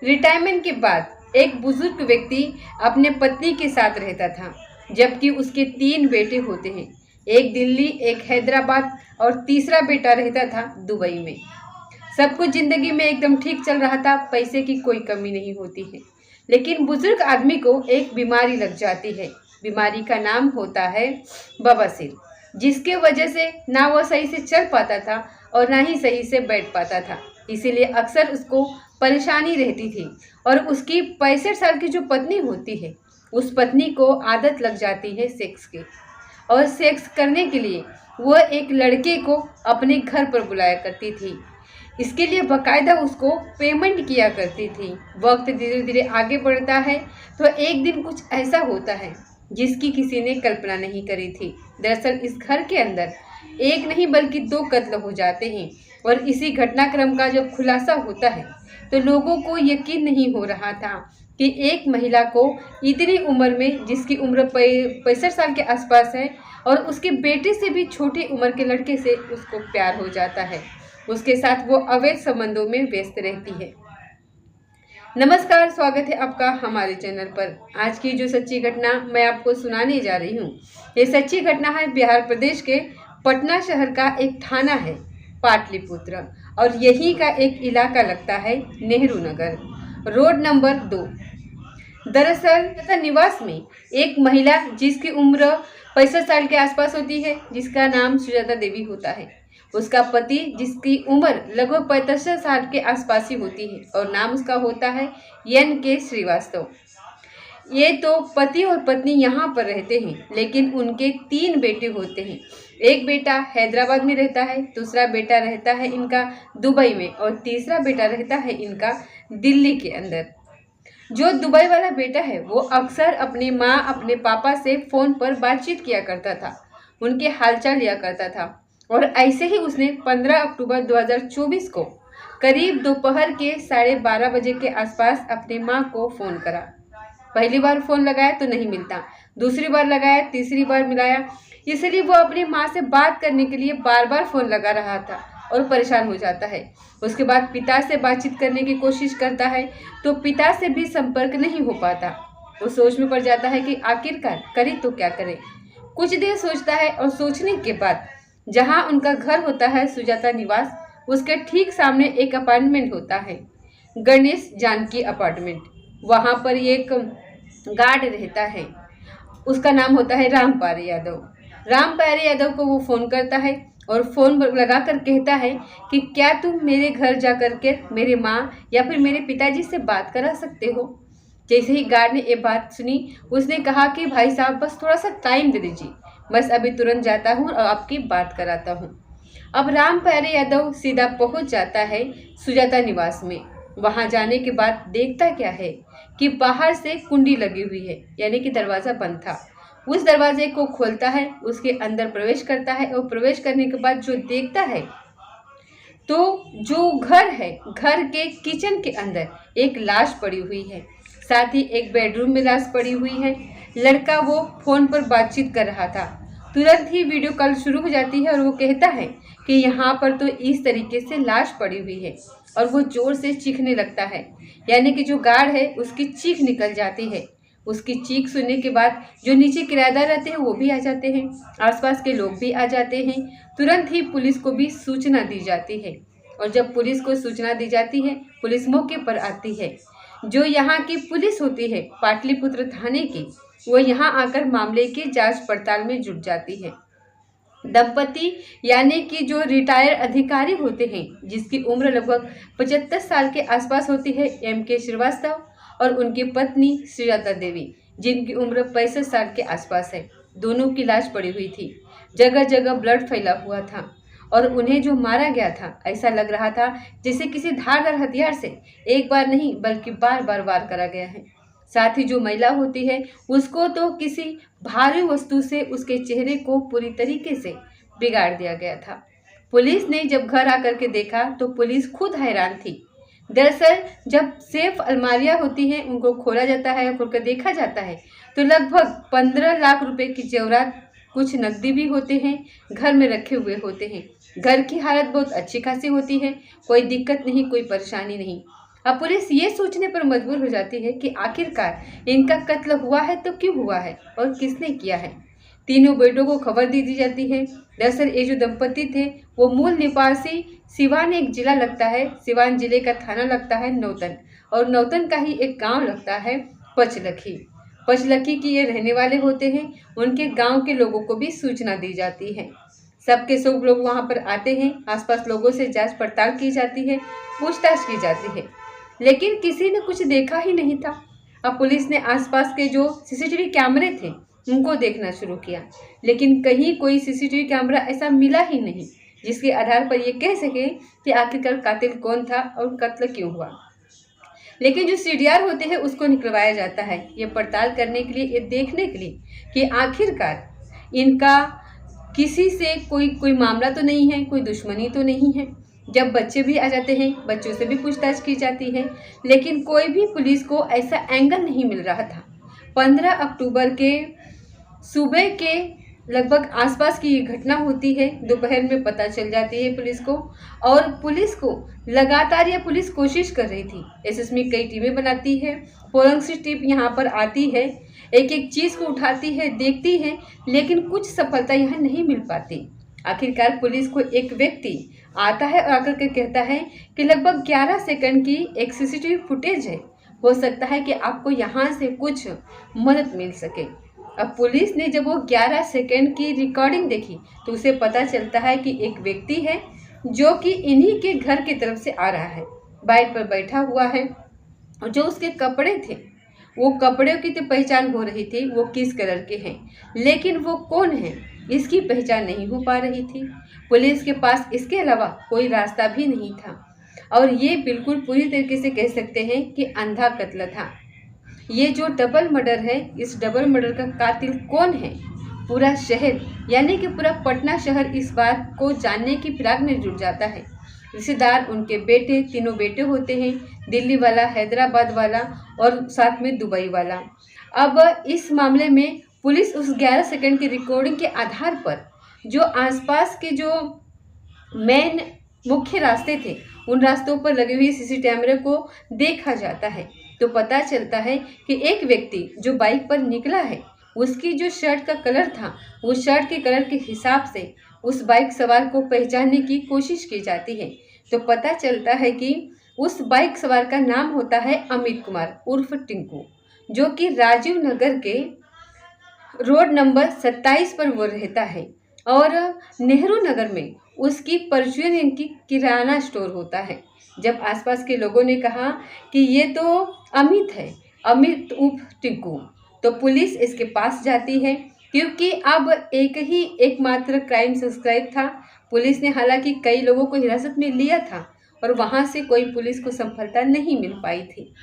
Retirement के बाद एक बुजुर्ग व्यक्ति अपने पत्नी के साथ रहता था, जबकि उसके 3 बेटे होते हैं। एक दिल्ली, एक हैदराबाद और तीसरा बेटा रहता था दुबई में। सब कुछ जिंदगी में एकदम ठीक चल रहा था, पैसे की कोई कमी नहीं होती है। लेकिन बुजुर्ग आदमी को एक बीमारी लग जाती है। बीमारी का नाम होता है बवासीर, जिसके वजह से ना वो सही से चल पाता था और ना ही सही से बैठ पाता था। इसीलिए अक्सर उसको परेशानी रहती थी। और उसकी 65 साल की जो पत्नी होती है, उस पत्नी को आदत लग जाती है सेक्स की। और सेक्स करने के लिए वो एक लड़के को अपने घर पर बुलाया करती थी। इसके लिए बाकायदा उसको पेमेंट किया करती थी। वक्त धीरे धीरे आगे बढ़ता है तो एक दिन कुछ ऐसा होता है जिसकी किसी ने कल्पना नहीं करी थी। दरअसल इस घर के अंदर एक नहीं बल्कि 2 कत्ल हो जाते हैं। और इसी घटनाक्रम का जब खुलासा होता है तो लोगों को यकीन नहीं हो रहा था कि एक महिला को इतनी उम्र में, जिसकी उम्र 65 साल के आसपास है, और उसके बेटे से भी छोटी उम्र के लड़के से उसको प्यार हो जाता है। उसके साथ वो अवैध संबंधों में व्यस्त रहती है। नमस्कार, स्वागत है आपका हमारे चैनल पर। आज की जो सच्ची घटना मैं आपको सुनाने जा रही हूँ, ये सच्ची घटना है बिहार प्रदेश के पटना शहर का एक थाना है पाटलिपुत्र, और यही का एक इलाका लगता है नेहरू नगर, रोड नंबर 2। दरअसल निवास में एक महिला जिसकी उम्र 65 साल के आसपास होती है, जिसका नाम सुजाता देवी होता है। उसका पति, जिसकी उम्र लगभग 65 साल के आसपास ही होती है, और नाम उसका होता है NK श्रीवास्तव। ये तो पति और पत्नी यहाँ पर रहते हैं, लेकिन उनके 3 बेटे होते हैं। एक बेटा हैदराबाद में रहता है, दूसरा बेटा रहता है इनका दुबई में, और तीसरा बेटा रहता है इनका दिल्ली के अंदर। जो दुबई वाला बेटा है वो अक्सर अपनी माँ, अपने पापा से फ़ोन पर बातचीत किया करता था, उनके हालचाल लिया करता था। और ऐसे ही उसने 15 अक्टूबर 2024 को करीब दोपहर के 12:30 बजे के आसपास अपनी माँ को फ़ोन करा। पहली बार फ़ोन लगाया तो नहीं मिलता, दूसरी बार लगाया, तीसरी बार मिलाया। इसलिए वो अपनी माँ से बात करने के लिए बार बार फ़ोन लगा रहा था और परेशान हो जाता है। उसके बाद पिता से बातचीत करने की कोशिश करता है तो पिता से भी संपर्क नहीं हो पाता। वो सोच में पड़ जाता है कि आखिरकार करे तो क्या करे। कुछ देर सोचता है और सोचने के बाद जहाँ उनका घर होता है सुजाता निवास, उसके ठीक सामने एक अपार्टमेंट होता है, गणेश जानकी अपार्टमेंट। वहाँ पर एक गार्ड रहता है, उसका नाम होता है रामपाल यादव। रामपाल यादव को वो फ़ोन करता है और फ़ोन लगा कर कहता है कि क्या तुम मेरे घर जा कर के मेरे माँ या फिर मेरे पिताजी से बात करा सकते हो। जैसे ही गार्ड ने ये बात सुनी, उसने कहा कि भाई साहब बस थोड़ा सा टाइम दे दीजिए, बस अभी तुरंत जाता हूँ और आपकी बात कराता हूँ। अब रामपाल यादव सीधा पहुँच जाता है सुजाता निवास में। वहाँ जाने के बाद देखता क्या है कि बाहर से कुंडी लगी हुई है, यानी कि दरवाज़ा बंद था। उस दरवाजे को खोलता है, उसके अंदर प्रवेश करता है, और प्रवेश करने के बाद जो देखता है तो जो घर है, घर के किचन के अंदर एक लाश पड़ी हुई है, साथ ही एक बेडरूम में लाश पड़ी हुई है। लड़का वो फ़ोन पर बातचीत कर रहा था। तुरंत ही वीडियो कॉल शुरू हो जाती है और वो कहता है कि यहाँ पर तो इस तरीके से लाश पड़ी हुई है, और वो ज़ोर से चीखने लगता है, यानी कि जो गार्ड है उसकी चीख निकल जाती है। उसकी चीख सुनने के बाद जो नीचे किराएदार रहते हैं वो भी आ जाते हैं, आसपास के लोग भी आ जाते हैं। तुरंत ही पुलिस को भी सूचना दी जाती है, और जब पुलिस को सूचना दी जाती है, पुलिस मौके पर आती है। जो यहाँ की पुलिस होती है पाटलिपुत्र थाने की, वो यहाँ आकर मामले की जांच पड़ताल में जुट जाती है। दंपति यानी कि जो रिटायर अधिकारी होते हैं, जिसकी उम्र लगभग 75 साल के आसपास होती है, MK श्रीवास्तव, और उनकी पत्नी सुजाता देवी, जिनकी उम्र 65 साल के आसपास है, दोनों की लाश पड़ी हुई थी। जगह जगह ब्लड फैला हुआ था, और उन्हें जो मारा गया था ऐसा लग रहा था जैसे किसी धारदार हथियार से एक बार नहीं बल्कि बार बार वार करा गया है। साथ ही जो महिला होती है उसको तो किसी भारी वस्तु से उसके चेहरे को पूरी तरीके से बिगाड़ दिया गया था। पुलिस ने जब घर आकर के देखा तो पुलिस खुद हैरान थी। दरअसल जब सेफ अलमारियां होती हैं उनको खोला जाता है, खोल कर देखा जाता है तो लगभग 15 लाख रुपए की जेवरात, कुछ नकदी भी होते हैं, घर में रखे हुए होते हैं। घर की हालत बहुत अच्छी खासी होती है, कोई दिक्कत नहीं, कोई परेशानी नहीं। अब पुलिस ये सोचने पर मजबूर हो जाती है कि आखिरकार इनका कत्ल हुआ है तो क्यों हुआ है और किसने किया है। तीनों बेटों को खबर दे दी जाती है। दरअसल ये जो दंपति थे वो मूल निवासी सिवान एक जिला लगता है, सिवान जिले का थाना लगता है नौतन, और नौतन का ही एक गांव लगता है पचलखी। पचलखी की ये रहने वाले होते हैं। उनके गांव के लोगों को भी सूचना दी जाती है। सबके सब लोग वहां पर आते हैं। आसपास लोगों से जांच पड़ताल की जाती है, पूछताछ की जाती है, लेकिन किसी ने कुछ देखा ही नहीं था। अब पुलिस ने आसपास के जो सीसीटीवी कैमरे थे उनको देखना शुरू किया, लेकिन कहीं कोई सीसीटीवी कैमरा ऐसा मिला ही नहीं जिसके आधार पर ये कह सके कि आखिरकार कातिल कौन था और कत्ल क्यों हुआ। लेकिन जो सीडीआर होते हैं उसको निकलवाया जाता है ये पड़ताल करने के लिए, ये देखने के लिए कि आखिरकार इनका किसी से कोई मामला तो नहीं है, कोई दुश्मनी तो नहीं है। जब बच्चे भी आ जाते हैं, बच्चों से भी पूछताछ की जाती है, लेकिन कोई भी पुलिस को ऐसा एंगल नहीं मिल रहा था। 15 अक्टूबर के सुबह के लगभग आसपास की ये घटना होती है। दोपहर में पता चल जाती है पुलिस को, और पुलिस को लगातार ये पुलिस कोशिश कर रही थी। एसएसबी कई टीमें बनाती है, फोरेंसिक टीम यहाँ पर आती है, एक एक चीज़ को उठाती है, देखती है, लेकिन कुछ सफलता यहाँ नहीं मिल पाती। आखिरकार पुलिस को एक व्यक्ति आता है और आकर के कहता है कि लगभग 11 सेकंड की एक सीसीटीवी फुटेज है, हो सकता है कि आपको यहाँ से कुछ मदद मिल सके। अब पुलिस ने जब वो 11 सेकंड की रिकॉर्डिंग देखी तो उसे पता चलता है कि एक व्यक्ति है जो कि इन्हीं के घर की तरफ से आ रहा है, बाइक पर बैठा हुआ है, और जो उसके कपड़े थे वो कपड़ों की तो पहचान हो रही थी वो किस कलर के हैं, लेकिन वो कौन है इसकी पहचान नहीं हो पा रही थी। पुलिस के पास इसके अलावा कोई रास्ता भी नहीं था, और ये बिल्कुल पूरी तरीके से कह सकते हैं कि अंधा कत्ल था। ये जो डबल मर्डर है, इस डबल मर्डर का कातिल कौन है, पूरा शहर यानी कि पूरा पटना शहर इस बात को जानने की फिराक में जुट जाता है। रिश्तेदार, उनके बेटे, तीनों बेटे होते हैं, दिल्ली वाला, हैदराबाद वाला और साथ में दुबई वाला। अब इस मामले में पुलिस उस 11 सेकंड की रिकॉर्डिंग के आधार पर जो आसपास के जो मेन मुख्य रास्ते थे उन रास्तों पर लगे हुए सीसी कैमरे को देखा जाता है, तो पता चलता है कि एक व्यक्ति जो बाइक पर निकला है उसकी जो शर्ट का कलर था वो शर्ट के कलर के हिसाब से उस बाइक सवार को पहचानने की कोशिश की जाती है। तो पता चलता है कि उस बाइक सवार का नाम होता है अमित कुमार उर्फ टिंकू, जो कि राजीव नगर के रोड नंबर 27 पर वो रहता है, और नेहरू नगर में उसकी परचून इनकी किराना स्टोर होता है। जब आसपास के लोगों ने कहा कि ये तो अमित है, अमित उर्फ टिंकू, तो पुलिस इसके पास जाती है, क्योंकि अब एकमात्र क्राइम सब्सक्राइब था। पुलिस ने हालांकि कई लोगों को हिरासत में लिया था और वहां से कोई पुलिस को सफलता नहीं मिल पाई थी।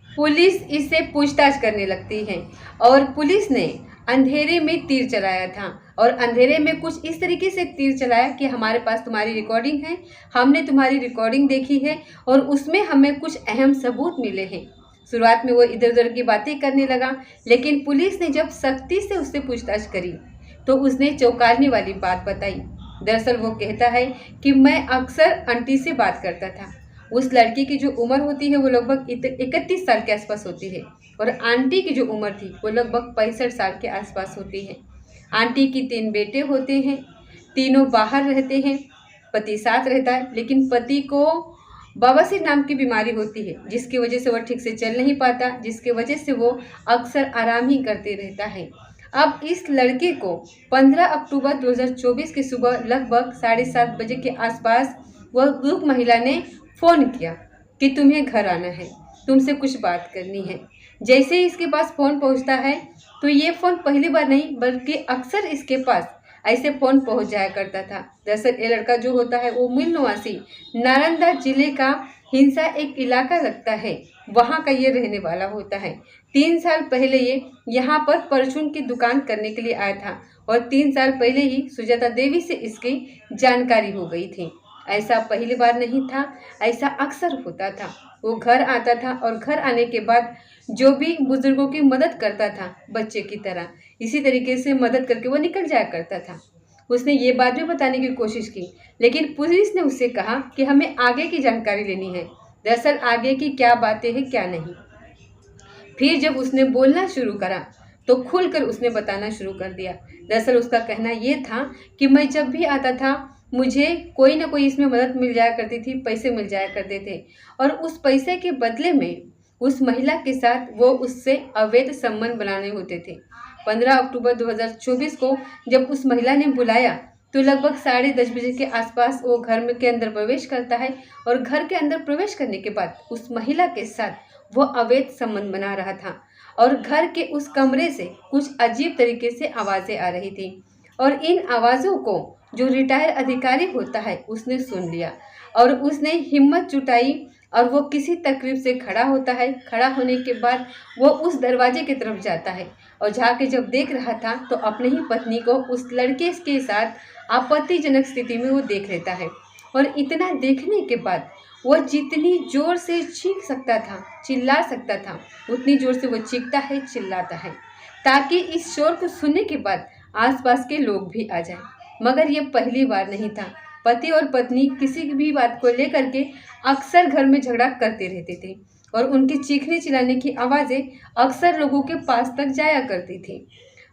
पुलिस इससे पूछताछ करने लगती है, और पुलिस ने अंधेरे में तीर चलाया था, और अंधेरे में कुछ इस तरीके से तीर चलाया कि हमारे पास तुम्हारी रिकॉर्डिंग है, हमने तुम्हारी रिकॉर्डिंग देखी है और उसमें हमें कुछ अहम सबूत मिले हैं। शुरुआत में वो इधर उधर की बातें करने लगा, लेकिन पुलिस ने जब सख्ती से उससे पूछताछ करी तो उसने चौंकाने वाली बात बताई। दरअसल वो कहता है कि मैं अक्सर आंटी से बात करता था। उस लड़की की जो उम्र होती है वो लगभग 31 साल के आसपास होती है, और आंटी की जो उम्र थी वो लगभग 65 साल के आसपास होती है। आंटी की 3 बेटे होते हैं, तीनों बाहर रहते हैं, पति साथ रहता है, लेकिन पति को बवासीर नाम की बीमारी होती है जिसकी वजह से वह ठीक से चल नहीं पाता, जिसकी वजह से वो अक्सर आराम ही करते रहता है। अब इस लड़के को 15 अक्टूबर 2024 की सुबह लगभग 7:30 बजे के आसपास वह बुजुर्ग महिला ने फ़ोन किया कि तुम्हें घर आना है, तुमसे कुछ बात करनी है। जैसे ही इसके पास फ़ोन पहुंचता है तो ये फ़ोन पहली बार नहीं बल्कि अक्सर इसके पास ऐसे फ़ोन पहुंच जाया करता था। दरअसल ये लड़का जो होता है वो मूल निवासी नालंदा जिले का हिंसा एक इलाका लगता है, वहाँ का ये रहने वाला होता है। 3 साल पहले ये यहाँ पर परचून की दुकान करने के लिए आया था, और 3 साल पहले ही सुजाता देवी से इसकी जानकारी हो गई थी। ऐसा पहली बार नहीं था, ऐसा अक्सर होता था। वो घर आता था और घर आने के बाद जो भी बुजुर्गों की मदद करता था बच्चे की तरह, इसी तरीके से मदद करके वो निकल जाया करता था। उसने ये बात भी बताने की कोशिश की, लेकिन पुलिस ने उससे कहा कि हमें आगे की जानकारी लेनी है, दरअसल आगे की क्या बातें हैं क्या नहीं। फिर जब उसने बोलना शुरू करा तो खुलकर उसने बताना शुरू कर दिया। दरअसल उसका कहना ये था कि मैं जब भी आता था मुझे कोई ना कोई इसमें मदद मिल जाया करती थी, पैसे मिल जाया करते थे और उस पैसे के बदले में उस महिला के साथ वो उससे अवैध संबंध बनाने होते थे। 15 अक्टूबर 2024 को जब उस महिला ने बुलाया तो लगभग 10:30 बजे के आसपास वो घर में के अंदर प्रवेश करता है और घर के अंदर प्रवेश करने के बाद उस महिला के साथ वो अवैध संबंध बना रहा था और घर के उस कमरे से कुछ अजीब तरीके से आवाज़ें आ रही थी और इन आवाज़ों को जो रिटायर अधिकारी होता है उसने सुन लिया और उसने हिम्मत जुटाई और वो किसी तकरीब से खड़ा होता है। खड़ा होने के बाद वो उस दरवाजे की तरफ जाता है और जाके जब देख रहा था तो अपने ही पत्नी को उस लड़के के साथ आपत्तिजनक स्थिति में वो देख लेता है और इतना देखने के बाद वो जितनी जोर से चीख सकता था, चिल्ला सकता था, उतनी जोर से वो चीखता है, चिल्लाता है ताकि इस शोर को सुनने के बाद आसपास के लोग भी आ जाएं। मगर ये पहली बार नहीं था। पति और पत्नी किसी भी बात को लेकर के अक्सर घर में झगड़ा करते रहते थे और उनके चीखने चिल्लाने की आवाज़ें अक्सर लोगों के पास तक जाया करती थी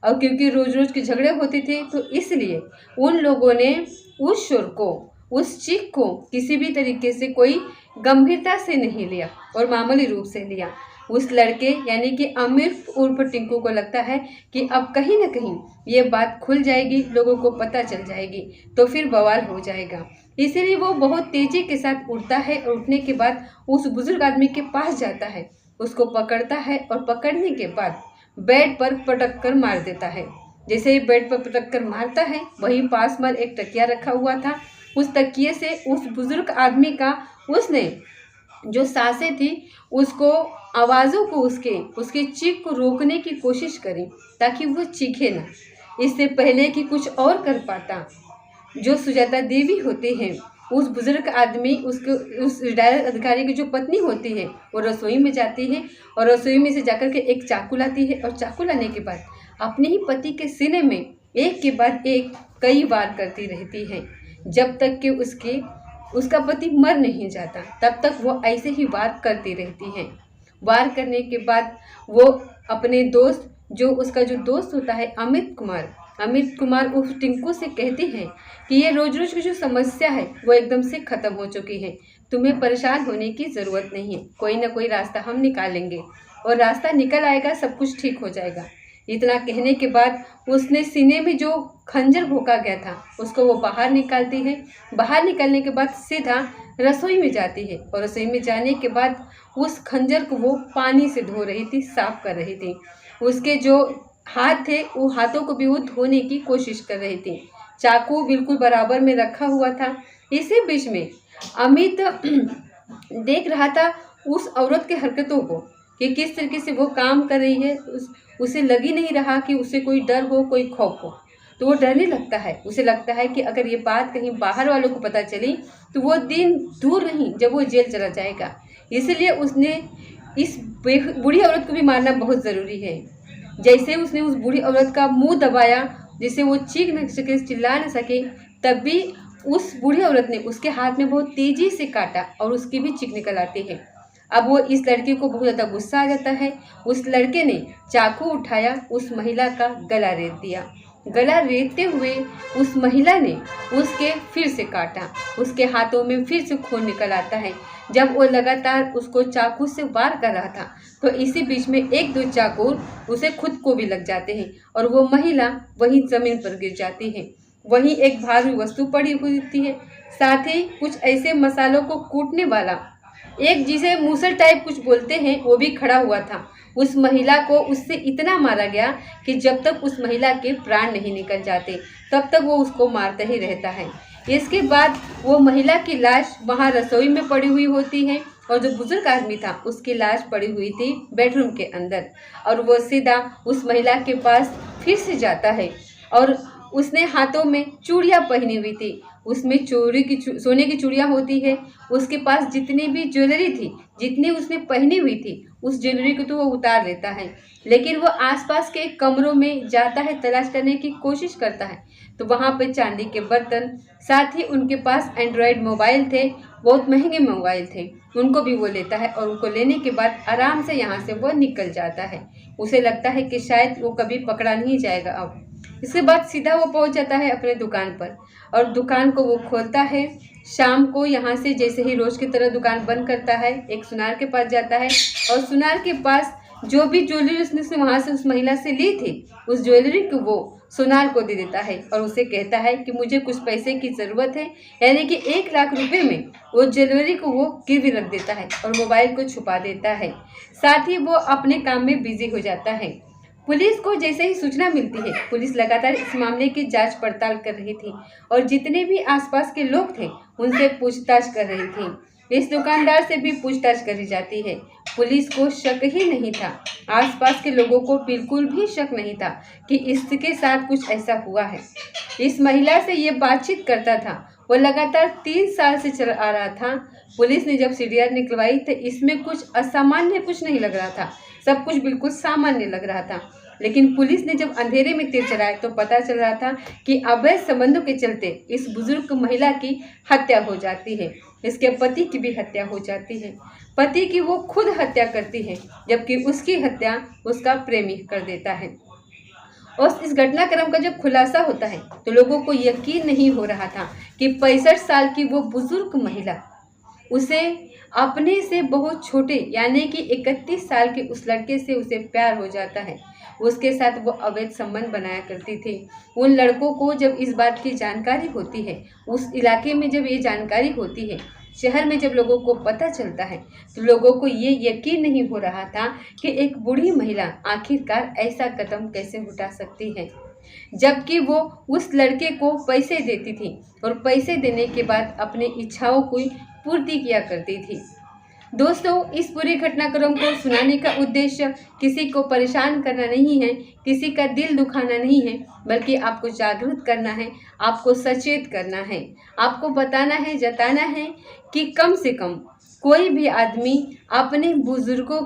और क्योंकि रोज रोज के झगड़े होते थे तो इसलिए उन लोगों ने उस शोर को, उस चीख को किसी भी तरीके से कोई गंभीरता से नहीं लिया और मामूली रूप से लिया। उस लड़के यानी कि आमिर उर्फ टिंकू को लगता है कि अब कहीं ना कहीं ये बात खुल जाएगी, लोगों को पता चल जाएगी तो फिर बवाल हो जाएगा। इसीलिए वो बहुत तेजी के साथ उठता है और उठने के बाद उस बुजुर्ग आदमी के पास जाता है, उसको पकड़ता है और पकड़ने के बाद बेड पर पटक कर मार देता है। जैसे ही बेड पर पटक कर मारता है वहीं पास में एक तकिया रखा हुआ था, उस तकिए से उस बुजुर्ग आदमी का उसने जो सांसें थी उसको, आवाज़ों को, उसके चीख को रोकने की कोशिश करी ताकि वो चीखे ना। इससे पहले कि कुछ और कर पाता, जो सुजाता देवी होते हैं उस बुजुर्ग आदमी, उस रिटायर अधिकारी की जो पत्नी होती है वो रसोई में जाती है और रसोई में से जाकर के एक चाकू लाती है और चाकू लाने के बाद अपने ही पति के सीने में एक के बाद एक कई वार करती रहती है जब तक कि उसका पति मर नहीं जाता, तब तक वो ऐसे ही वार करती रहती है। वार करने के बाद वो अपने दोस्त, जो उसका जो दोस्त होता है अमित कुमार उस टिंकू से कहती हैं कि ये रोज रोज की जो समस्या है वो एकदम से ख़त्म हो चुकी है, तुम्हें परेशान होने की ज़रूरत नहीं है, कोई ना कोई रास्ता हम निकालेंगे और रास्ता निकल आएगा, सब कुछ ठीक हो जाएगा। इतना कहने के बाद उसने सीने में जो खंजर भोंका गया था उसको वो बाहर निकालती है। बाहर निकलने के बाद सीधा रसोई में जाती है और रसोई में जाने के बाद उस खंजर को वो पानी से धो रही थी, साफ कर रही थी। उसके जो हाथ थे वो हाथों को भी वो धोने की कोशिश कर रही थी। चाकू बिल्कुल बराबर में रखा हुआ था। इसी बीच में अमित देख रहा था उस औरत के हरकतों को कि किस तरीके से वो काम कर रही है। उसे लग ही नहीं रहा कि उसे कोई डर हो, कोई खौफ हो, तो वो डरने लगता है। उसे लगता है कि अगर ये बात कहीं बाहर वालों को पता चली तो वो दिन दूर नहीं जब वो जेल चला जाएगा। इसलिए उसने इस बूढ़ी औरत को भी मारना बहुत ज़रूरी है। जैसे उसने उस बूढ़ी औरत का मुंह दबाया जिससे वो चीख न सके, चिल्ला न सके, तब भी उस बूढ़ी औरत ने उसके हाथ में बहुत तेज़ी से काटा और उसकी भी चीख निकल आती है। अब वो इस लड़के को बहुत ज़्यादा गुस्सा आ जाता है। उस लड़के ने चाकू उठाया, उस महिला का गला रेत दिया। गला रेतते हुए उस महिला ने उसके फिर से काटा, उसके हाथों में फिर से खून निकल आता है। जब वो लगातार उसको चाकू से वार कर रहा था तो इसी बीच में एक दो चाकू उसे खुद को भी लग जाते हैं और वो महिला वहीं ज़मीन पर गिर जाती है। वहीं एक भारी वस्तु पड़ी हुई होती है, साथ ही कुछ ऐसे मसालों को कूटने वाला एक, जिसे मूसल टाइप कुछ बोलते हैं, वो भी खड़ा हुआ था। उस महिला को उससे इतना मारा गया कि जब तक उस महिला के प्राण नहीं निकल जाते तब तक वो उसको मारता ही रहता है। इसके बाद वो महिला की लाश वहाँ रसोई में पड़ी हुई होती है और जो बुजुर्ग आदमी था उसकी लाश पड़ी हुई थी बेडरूम के अंदर और वो सीधा उस महिला के पास फिर से जाता है और उसने हाथों में चूड़ियाँ पहनी हुई थी। उसमें सोने की चूड़ियाँ होती है। उसके पास जितनी भी ज्वेलरी थी, जितनी उसने पहनी हुई थी, उस ज्वेलरी को तो वो उतार लेता है। लेकिन वो आसपास के कमरों में जाता है, तलाश करने की कोशिश करता है, तो वहाँ पे चांदी के बर्तन, साथ ही उनके पास एंड्रॉयड मोबाइल थे, बहुत महंगे मोबाइल थे, उनको भी वो लेता है। और उनको लेने के बाद आराम से यहाँ से वो निकल जाता है। उसे लगता है कि शायद वो कभी पकड़ा नहीं जाएगा अब। इसके बाद सीधा वो पहुँच जाता है अपने दुकान पर और दुकान को वो खोलता है। शाम को यहाँ से जैसे ही रोज की तरह दुकान बंद करता है, एक सुनार के पास जाता है और सुनार के पास जो भी ज्वेलरी उसने वहाँ से उस महिला से ली थी, उस ज्वेलरी को वो सुनार को दे देता है और उसे कहता है कि मुझे कुछ पैसे की ज़रूरत है, यानी कि 1 लाख रुपए में वो ज्वेलरी को वो गिरवी रख देता है और मोबाइल को छुपा देता है। साथ ही वो अपने काम में बिजी हो जाता है। पुलिस को जैसे ही सूचना मिलती है, पुलिस लगातार इस मामले की जांच पड़ताल कर रही थी और जितने भी आसपास के लोग थे उनसे पूछताछ कर रही थी। इस दुकानदार से भी पूछताछ करी जाती है। पुलिस को शक ही नहीं था, आसपास के लोगों को बिल्कुल भी शक नहीं था कि इसके साथ कुछ ऐसा हुआ है। इस महिला से ये बातचीत करता था, वो लगातार 3 साल से चल आ रहा था। पुलिस ने जब सीडीआर निकलवाई तो इसमें कुछ असामान्य कुछ नहीं लग रहा था, सब कुछ बिल्कुल सामान्य लग रहा था। लेकिन पुलिस ने जब अंधेरे में तीर चलाए तो पता चल रहा था कि अवैध संबंधों के चलते इस बुजुर्ग महिला की हत्या हो जाती है, इसके पति की भी हत्या हो जाती है। पति की वो खुद हत्या करती है, जबकि उसकी हत्या उसका प्रेमी कर देता है। और इस घटनाक्रम का जब खुलासा होता है तो लोगों को यकीन नहीं हो रहा था कि 65 साल की वो बुजुर्ग महिला उसे अपने से बहुत छोटे यानी कि 31 साल के उस लड़के से उसे प्यार हो जाता है। उसके साथ वो अवैध संबंध बनाया करती थी। उन लड़कों को जब इस बात की जानकारी होती है, उस इलाके में जब ये जानकारी होती है, शहर में जब लोगों को पता चलता है, तो लोगों को ये यकीन नहीं हो रहा था कि एक बूढ़ी महिला आखिरकार ऐसा कदम कैसे उठा सकती है, जबकि वो उस लड़के को पैसे देती थी और पैसे देने के बाद अपनी इच्छाओं की पूर्ति किया करती थी। दोस्तों, इस पूरे घटनाक्रम को सुनाने का उद्देश्य किसी को परेशान करना नहीं है, किसी का दिल दुखाना नहीं है, बल्कि आपको जागरूक करना है, आपको सचेत करना है, आपको बताना है, जताना है कि कम से कम कोई भी आदमी अपने बुजुर्गों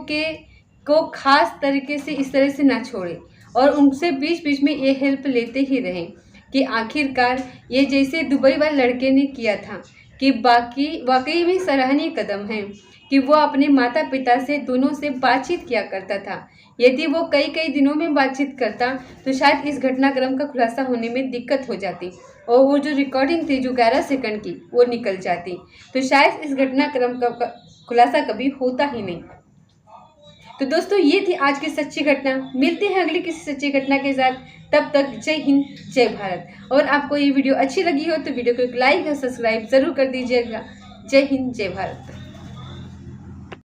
को खास तरीके से इस तरह से ना छोड़े और उनसे बीच बीच में ये हेल्प लेते ही रहें कि आखिरकार ये जैसे दुबई वाले लड़के ने किया था कि वाकई में सराहनीय कदम है कि वो अपने माता पिता से दोनों से बातचीत किया करता था। यदि वो कई कई दिनों में बातचीत करता तो शायद इस घटनाक्रम का खुलासा होने में दिक्कत हो जाती और वो जो रिकॉर्डिंग थी जो 11 सेकंड की वो निकल जाती, तो शायद इस घटनाक्रम का खुलासा कभी होता ही नहीं। तो दोस्तों, ये थी आज की सच्ची घटना। मिलते हैं अगली किसी सच्ची घटना के साथ, तब तक जय हिंद जय भारत। और आपको ये वीडियो अच्छी लगी हो तो वीडियो को एक लाइक और सब्सक्राइब जरूर कर दीजिएगा। जय हिंद जय भारत।